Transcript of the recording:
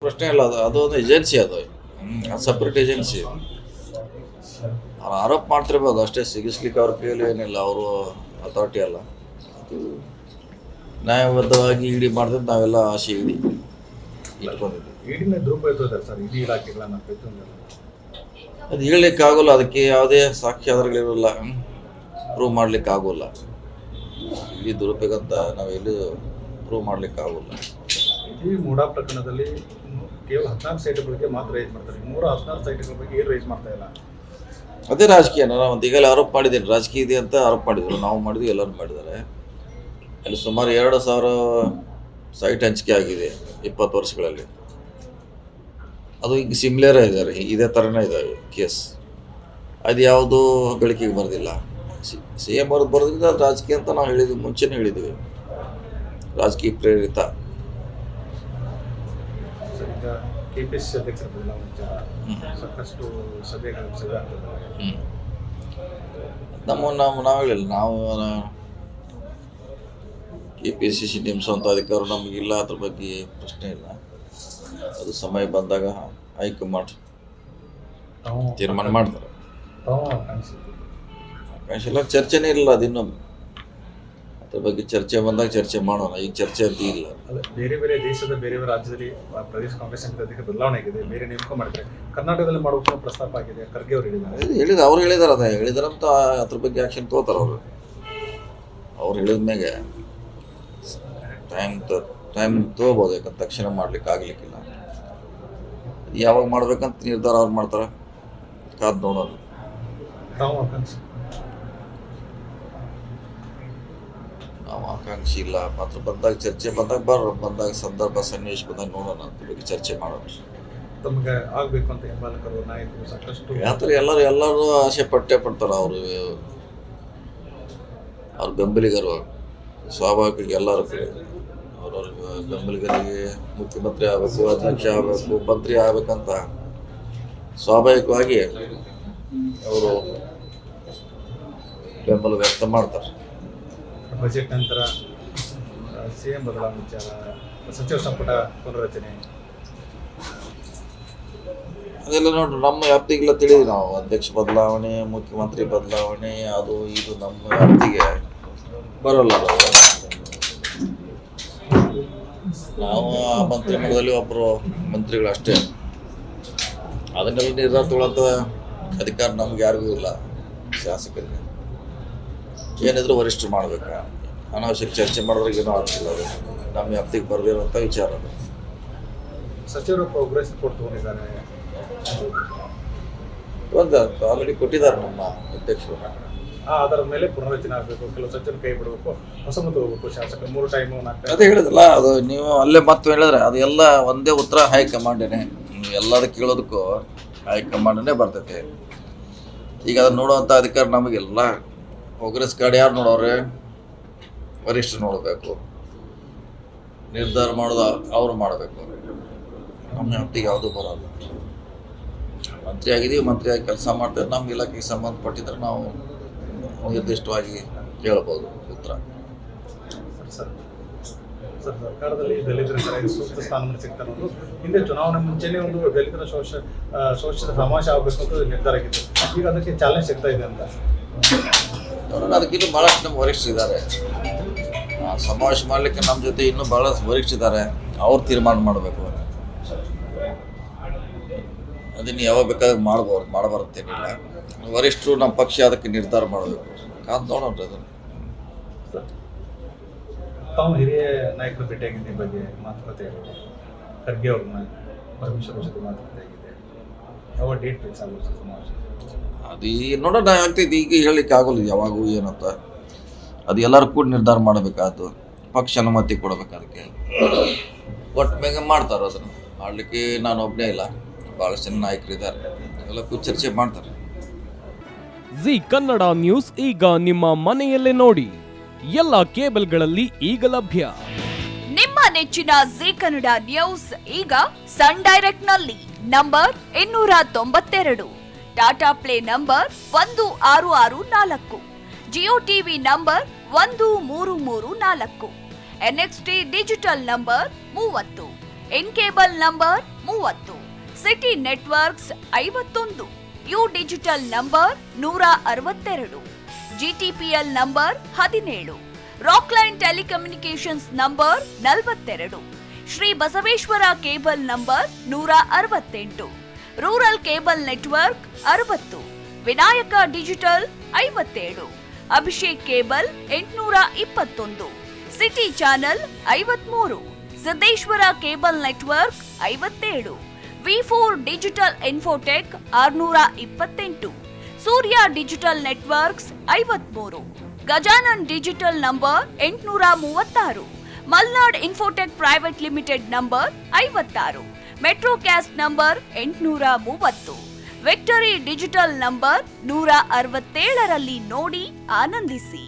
ಪ್ರಶ್ನೆ ಇಲ್ಲ. ಅದು ಒಂದು ಏಜೆನ್ಸಿ, ಅದು ಸಪ್ರೇಟ್ ಏಜೆನ್ಸಿ. ಅವ್ರು ಆರೋಪ ಮಾಡ್ತಿರ್ಬೋದು ಅಷ್ಟೇ, ಸಿಗಿಸ್ಲಿಕ್ಕೆ ಅವ್ರ ಕೈಯಲ್ಲಿ ಏನಿಲ್ಲ, ಅವರು ಅಥಾರಿಟಿ ಅಲ್ಲ. ಅದು ನ್ಯಾಯಬದ್ಧವಾಗಿ ಇಡಿ ಮಾಡಿದ್ರೆ ನಾವೆಲ್ಲ ಆಸೆ ಇಟ್ಕೊಂಡಿದ್ವಿ. ಇಡಿನ ದುರುಪಯೋಗ ಸರ್, ಇಡಿ ಇಲಾಖೆಗಳನ್ನ ಅದು ಹೇಳಲಿಕ್ಕಾಗೋಲ್ಲ, ಅದಕ್ಕೆ ಯಾವುದೇ ಸಾಕ್ಷ್ಯಾಧಾರಗಳಿರಲ್ಲ, ಪ್ರೂವ್ ಮಾಡ್ಲಿಕ್ಕೆ ಆಗೋಲ್ಲ. ಇಡೀ ದುರುಪಯೋಗ ಅಂತ ನಾವೆಲ್ಲೂ ಪ್ರೂವ್ ಮಾಡ್ಲಿಕ್ಕೆ ಆಗೋಲ್ಲ. ಈ ಮೂಡಾ ಪ್ರಕರಣದಲ್ಲಿ ಕೇವಲ 14 ಸೈಟ್ಗಳಿಗೆ ಮಾತ್ರ ರೈಸ್ ಮಾಡ್ತಾರೆ, 116 ಸೈಟ್ಗಳ ಬಗ್ಗೆ ಏನು ರೈಸ್ ಮಾಡ್ತಾ ಇಲ್ಲ. ಅದೇ ರಾಜಕೀಯ. ನಾನು ಈಗಲೇ ಆರೋಪ ಮಾಡಿದ್ದೇನೆ, ರಾಜಕೀಯ ಇದೆ ಅಂತ ಆರೋಪ ಮಾಡಿದ್ರು. ನಾವು ಮಾಡಿದ್ವಿ, ಎಲ್ಲರೂ ಮಾಡಿದ್ದಾರೆ. ಅಲ್ಲಿ ಸುಮಾರು 2,000 ಸೈಟ್ ಹಂಚಿಕೆ ಆಗಿದೆ 20 ವರ್ಷಗಳಲ್ಲಿ. ಅದು ಈಗ ಸಿಮ್ಲೇರ ಇದ್ದಾರೆ, ಇದೇ ಥರನೇ ಇದ್ದಾವೆ ಕೇಸ್. ಅದು ಯಾವುದೂ ಬೆಳಕಿಗೆ ಬರೋದಿಲ್ಲ. ಸಿ ಎಂ ಅವ್ರದ್ದು ಬರೋದ್ರಿಂದ ಅದು ರಾಜಕೀಯ ಅಂತ ನಾವು ಹೇಳಿದ್ವಿ, ಮುಂಚೆನೇ ಹೇಳಿದ್ವಿ, ರಾಜಕೀಯ ಪ್ರೇರಿತ. ಈಗ KPCC ಅಧ್ಯಕ್ಷರ ಬದಲಾವಣೆ ವಿಚಾರ ಸಾಕಷ್ಟು ಸಭೆಗಳು ನಾವು ಹೇಳಿಲ್ಲ. ನಾವು KPCC ನೇಮಿಸುವಂಥ ಅಧಿಕಾರ ನಮಗಿಲ್ಲ, ಅದ್ರ ಬಗ್ಗೆ ಪ್ರಶ್ನೆ ಇಲ್ಲ. ಅದು ಸಮಯ ಬಂದಾಗ ಹೈಕಮಾಂಡ್ ತೀರ್ಮಾನ ಮಾಡ್ತಾರೆ. ಅವಕಾಶ ಇಲ್ಲ, ಚರ್ಚೆನೇ ಇರಲ್ಲ. ಅದಿನ್ನು ಅದ್ರ ಬಗ್ಗೆ ಚರ್ಚೆ ಬಂದಾಗ ಚರ್ಚೆ ಮಾಡೋಣ, ಈಗ ಚರ್ಚೆ ಅಂತ ಇಲ್ಲ. ಬೇರೆ ಬೇರೆ ದೇಶದ ಬೇರೆ ಬೇರೆ ರಾಜ್ಯದಲ್ಲಿ ಪ್ರದೇಶ ಕಾಂಗ್ರೆಸ್ ಸಮಿತಿ ಅಧ್ಯಕ್ಷ ಬದಲಾವಣೆ ಆಗಿದೆ, ಬೇರೆ ನೇಮಕ ಮಾಡಿದ್ರೆ ಕರ್ನಾಟಕದಲ್ಲಿ ಮಾಡುವ ಪ್ರಸ್ತಾಪ ಆಗಿದೆ. ಖರ್ಗೆ ಅವರು ಹೇಳಿದ್ದಾರೆ, ಅವ್ರು ಹೇಳಿದಾರೆ, ಅದೇ ಹೇಳಿದಾರಂತ ಅದ್ರ ಬಗ್ಗೆ ಆಕ್ಷನ್ ತಗೋತಾರೆ ಅವರು. ಅವ್ರು ಹೇಳಿದ್ಮೇಲೆ ಟೈಮ್ ತಗೋಬೋದು, ಯಾಕಂತ ತಕ್ಷಣ ಮಾಡ್ಲಿಕ್ಕೆ ಆಗ್ಲಿಕ್ಕಿಲ್ಲ. ಯಾವಾಗ ಮಾಡ್ಬೇಕಂತ ನಿರ್ಧಾರ ಅವ್ರು ಮಾಡ್ತಾರೆ, ಕಾದ್ ನೋಡೋಣ. ನಾವು ಆಕಾಂಕ್ಷಿ ಇಲ್ಲ. ಮಾತ್ರ ಬಂದಾಗ ಚರ್ಚೆ ಬಂದಾಗ ಸಂದರ್ಭ ಸನ್ನಿವೇಶ ಬಂದಾಗ ನೋಡೋಣ, ಅದ್ರ ಬಗ್ಗೆ ಚರ್ಚೆ ಮಾಡೋಣ. ತಮಗೆ ಆಗ್ಬೇಕು ಅಂತ ಹಿಂಬಾಲಕರು ನಾಯಕರು ಸಾಕಷ್ಟು ಯಾತ್ರೆ ಎಲ್ಲರೂ ಆಸೆ ಪಡ್ತಾರೆ. ಅವ್ರ ಬೆಂಬಲಿಗರು ಸ್ವಾಭಾವಿಕ ಎಲ್ಲರೂ ಅವ್ರವ್ರ ಬೆಂಬಲಿಗರಿಗೆ ಮುಖ್ಯಮಂತ್ರಿ ಆಗಬೇಕು, ಅಧ್ಯಕ್ಷ ಆಗಬೇಕು, ಮಂತ್ರಿ ಆಗಬೇಕಂತ ಸ್ವಾಭಾವಿಕವಾಗಿ ಅವರು ಬೆಂಬಲ ವ್ಯಕ್ತ ಮಾಡ್ತಾರೆ. ಬಜೆಟ್ ನಂತರ CM ಬದಲಾವಣೆ ವಿಚಾರ, ಸಚಿವ ಸಂಪುಟ ಪುನರ್ರಚನೆ, ಅದೆಲ್ಲ ನೋಡ್ರಿ ನಮ್ಮ ವ್ಯಾಪ್ತಿಗೆಲ್ಲ ತಿಳಿದ್ವಿ ನಾವು. ಅಧ್ಯಕ್ಷ ಬದಲಾವಣೆ, ಮುಖ್ಯಮಂತ್ರಿ ಬದಲಾವಣೆ, ಅದು ಇದು ನಮ್ಮ ವ್ಯಾಪ್ತಿಗೆ ಬರೋಲ್ಲ. ನಾವು ಆ ಮಂತ್ರಿಮಂಡಲದಲ್ಲಿ ಒಬ್ಬರು ಮಂತ್ರಿಗಳು ಅಷ್ಟೇ. ಅದನ್ನೆಲ್ಲ ನಿರ್ಧಾರ ತಗೊಳ್ಳೋಂಥ ಅಧಿಕಾರ ನಮ್ಗೆ ಯಾರಿಗೂ ಇಲ್ಲ. ಶಾಸಕರಿಗೆ ಏನಿದ್ರು ವರಿಷ್ಠರು ಮಾಡ್ಬೇಕು. ಅನಾವಶ್ಯಕ ಚರ್ಚೆ ಮಾಡಿದ್ರೆ ಏನೋ ಆಗ್ತಿಲ್ಲ. ಅದು ನಮ್ಮ ವ್ಯಾಪ್ತಿಗೆ ಬರದಿರುವಂಥ ವಿಚಾರ. ಅದು ಸಚಿವರು ಪ್ರೋಗ್ರೆಸ್ ರಿಪೋರ್ಟ್ ತಗೊಂಡಿದ್ದಾರೆ, ಆಲ್ರೆಡಿ ಕೊಟ್ಟಿದ್ದಾರೆ ನಮ್ಮ ಅಧ್ಯಕ್ಷರು. ಅದರ ಮೇಲೆ ಪುನರ್ರಚನೆ ಆಗಬೇಕು, ಕೆಲವು ಸಚಿವರು ಕೈ ಬಿಡಬೇಕು, ಹೊಸ ಮುಂದೆ ಹೋಗ್ಬೇಕು. ಶಾಸಕರು 3 ಟೈಮು 4 ಅದೇ ಹೇಳಿದಲ್ಲ, ಅದು ನೀವು ಅಲ್ಲೇ ಮತ್ತೆ ಹೇಳಿದ್ರೆ ಅದು ಎಲ್ಲ ಒಂದೇ ಉತ್ತರ ಹೈಕಮಾಂಡೇನೆ. ಎಲ್ಲದಕ್ಕೆ ಕೇಳೋದಕ್ಕೂ ಹೈಕಮಾಂಡನೇ ಬರ್ತೈತೆ. ಈಗ ಅದನ್ನು ನೋಡುವಂಥ ಅಧಿಕಾರ ನಮಗೆಲ್ಲ. ಪ್ರೋಗ್ರೆಸ್ ಕಾರ್ಡ್ ಯಾರು ನೋಡೋರೆ? ವರಿಷ್ಠರು ನೋಡಬೇಕು. ನಿರ್ಧಾರ ಮಾಡೋದು ಅವ್ರು ಮಾಡಬೇಕು. ನಮ್ಮ ವ್ಯಾಪ್ತಿಗೆ ಯಾವುದೂ ಬರೋಲ್ಲ. ಮಂತ್ರಿ ಆಗಿದ್ದೀವಿ, ಮಂತ್ರಿಯಾಗಿ ಕೆಲಸ ಮಾಡ್ತೇವೆ. ನಮ್ಮ ಇಲಾಖೆಗೆ ಸಂಬಂಧಪಟ್ಟಿದ್ರೆ ನಾವು ನಿರ್ದಿಷ್ಟವಾಗಿ ಕೇಳ್ಬೋದು ಉತ್ತರ. ಸರ್, ಸರ್ಕಾರದಲ್ಲಿ ದಲಿತರ ಸೂಕ್ತ ಸ್ಥಾನಮಾನ ಸಿಗ್ತಾರೆ ಅನ್ನೋದು ಹಿಂದೆ ಚುನಾವಣೆ ಮುಂಚೆನೇ ಒಂದು ದಲಿತರ ಶೋಷಿತ ಸಮಾವೇಶ ಆಗಬೇಕು ಅಂತ ನಿರ್ಧಾರ ಆಗಿತ್ತು. ಈಗ ಅದಕ್ಕೆ ಚಾಲೆಂಜ್ ಸಿಗ್ತಾ ಇದೆ ಅಂತ. ಅದಕ್ಕಿನ್ನೂ ಭಾಳಷ್ಟು ನಮ್ಮ ವರಿಷ್ಠರಿದ್ದಾರೆ. ಸಮಾವೇಶ ಮಾಡಲಿಕ್ಕೆ ನಮ್ಮ ಜೊತೆ ಇನ್ನೂ ಭಾಳ ವರಿಷ್ಠರಿದ್ದಾರೆ. ಅವ್ರು ತೀರ್ಮಾನ ಮಾಡಬೇಕು. ಅದನ್ನು ಯಾವಾಗ ಬೇಕಾದ್ರೆ ಮಾಡಬಾರತ್ತೇನಿಲ್ಲ. ವರಿಷ್ಠರು ನಮ್ಮ ಪಕ್ಷ ಅದಕ್ಕೆ ನಿರ್ಧಾರ ಮಾಡಬೇಕು. ಕಾದ್ ನೋಡೋಣ. ಅದನ್ನು ತಾವು ಹಿರಿಯ ನಾಯಕರು ಭೇಟಿಯಾಗಿದ್ದ ಬಗ್ಗೆ ಮಾತುಕತೆ ಆಗಿದೆ, ಖರ್ಗೆ ಅವ್ರನ್ನ ಪರಮೇಶ್ವರ್ ಜೊತೆ ಮಾತುಕತೆ ಆಗಿದೆ. ಯಾವ ಡೇಟ್ ಫಿಕ್ಸ್ ಆಗುತ್ತೆ ಸಮಾವೇಶ? ಅದು ನೋಡೋಣ ಆಗ್ತೈತಿ. ಈಗ ಹೇಳಲಿಕ್ಕೆ ಆಗೋಲ್ಲ ಯಾವಾಗೂ ಏನಂತ. ಅದು ಎಲ್ಲರೂ ಕೂಡ ನಿರ್ಧಾರ ಮಾಡಬೇಕಾದ್ದು. ಪಕ್ಷ ಅನುಮತಿ ಕೊಡಬೇಕು. ಅದಕ್ಕೆ ಒಟ್ಟು ಬೇಗ ಮಾಡ್ತಾರೆ. ಅದನ್ನು ಮಾಡಲಿಕ್ಕೆ ನಾನು ಒಬ್ಬನೇ ಇಲ್ಲ, ಭಾಳಷ್ಟು ಜನ ನಾಯಕರಿದ್ದಾರೆ. ಎಲ್ಲ ಕೂಡ ಚರ್ಚೆ ಮಾಡ್ತಾರೆ. ಜಿ ಕನ್ನಡ ನ್ಯೂಸ್ ಈಗ ನಿಮ್ಮ ಮನೆಯಲ್ಲೇ ನೋಡಿ. ಎಲ್ಲ ಕೇಬಲ್ಗಳಲ್ಲಿ ಈಗ ಲಭ್ಯ. ನಿಮ್ಮ ನೆಚ್ಚಿನ ಜಿ ಕನ್ನಡ ನ್ಯೂಸ್ ಈಗ ಸನ್ ಡೈರೆಕ್ಟ್ ನಲ್ಲಿ number 292, Tata play number 1664, Jio TV number 1334, NXT digital number 30, N cable number 30, city networks 51, U digital number 162, GTPL number 17, Rockline telecommunications number 42, Shri Basaveshwara cable number 168, rural cable network 60, Vinayaka digital 57, Abhishek cable 821, city channel 53, Siddeshwara cable network 57, ವಿ4 digital infotech 628, Surya digital networks 53, Gajanan digital number 836, Malnad infotech private limited number 56, metrocast number 830, victory digital number 167ರಲ್ಲಿ ನೋಡಿ ಆನಂದಿಸಿ.